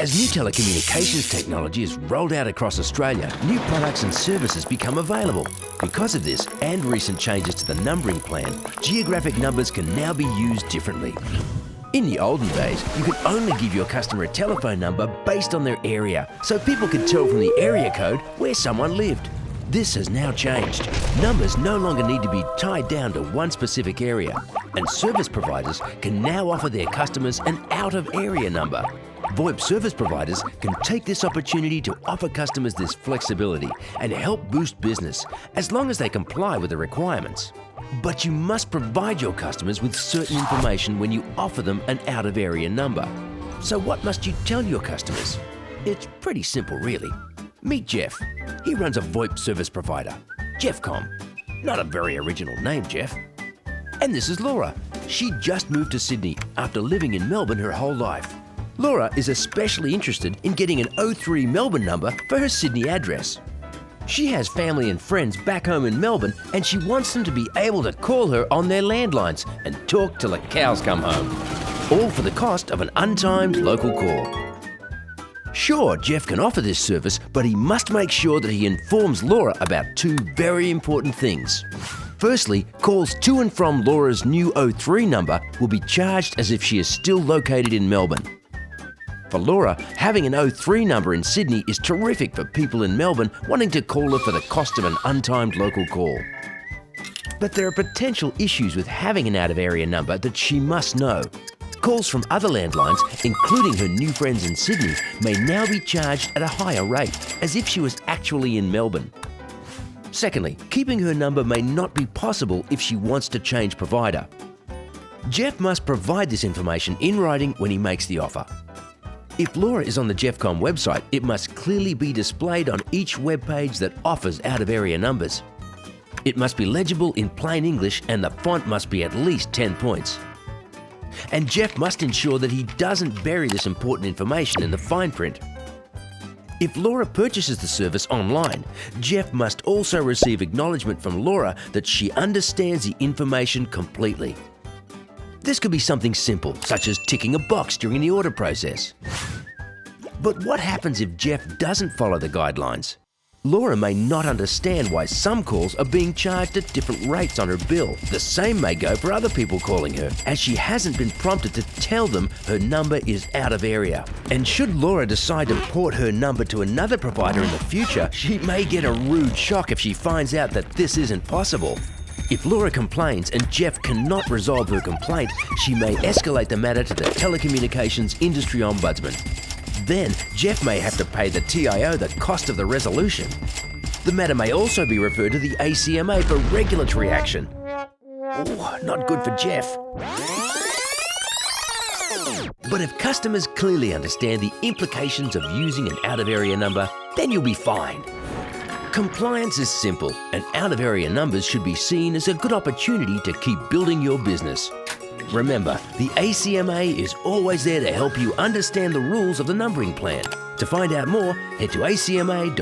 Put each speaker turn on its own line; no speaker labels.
As new telecommunications technology is rolled out across Australia, new products and services become available. Because of this and recent changes to the numbering plan, geographic numbers can now be used differently. In the olden days, you could only give your customer a telephone number based on their area, so people could tell from the area code where someone lived. This has now changed. Numbers no longer need to be tied down to one specific area, and service providers can now offer their customers an out-of-area number. VoIP service providers can take this opportunity to offer customers this flexibility and help boost business, as long as they comply with the requirements. But you must provide your customers with certain information when you offer them an out-of-area number. So what must you tell your customers? It's pretty simple, really. Meet Jeff. He runs a VoIP service provider, Jeffcom. Not a very original name, Jeff. And this is Laura. She just moved to Sydney after living in Melbourne her whole life. Laura is especially interested in getting an 03 Melbourne number for her Sydney address. She has family and friends back home in Melbourne, and she wants them to be able to call her on their landlines and talk till the cows come home, all for the cost of an untimed local call. Sure, Jeff can offer this service, but he must make sure that he informs Laura about two very important things. Firstly, calls to and from Laura's new 03 number will be charged as if she is still located in Melbourne. For Laura, having an 03 number in Sydney is terrific for people in Melbourne wanting to call her for the cost of an untimed local call. But there are potential issues with having an out-of-area number that she must know. Calls from other landlines, including her new friends in Sydney, may now be charged at a higher rate, as if she was actually in Melbourne. Secondly, keeping her number may not be possible if she wants to change provider. Jeff must provide this information in writing when he makes the offer. If Laura is on the Jeffcom website, it must clearly be displayed on each web page that offers out-of-area numbers. It must be legible in plain English, and the font must be at least 10 points. And Jeff must ensure that he doesn't bury this important information in the fine print. If Laura purchases the service online, Jeff must also receive acknowledgement from Laura that she understands the information completely. This could be something simple, such as ticking a box during the order process. But what happens if Jeff doesn't follow the guidelines? Laura may not understand why some calls are being charged at different rates on her bill. The same may go for other people calling her, as she hasn't been prompted to tell them her number is out of area. And should Laura decide to port her number to another provider in the future, she may get a rude shock if she finds out that this isn't possible. If Laura complains and Jeff cannot resolve her complaint, she may escalate the matter to the Telecommunications Industry Ombudsman. Then, Jeff may have to pay the TIO the cost of the resolution. The matter may also be referred to the ACMA for regulatory action. Ooh, not good for Jeff. But if customers clearly understand the implications of using an out-of-area number, then you'll be fine. Compliance is simple, and out-of-area numbers should be seen as a good opportunity to keep building your business. Remember, the ACMA is always there to help you understand the rules of the numbering plan. To find out more, head to acma.gov.au.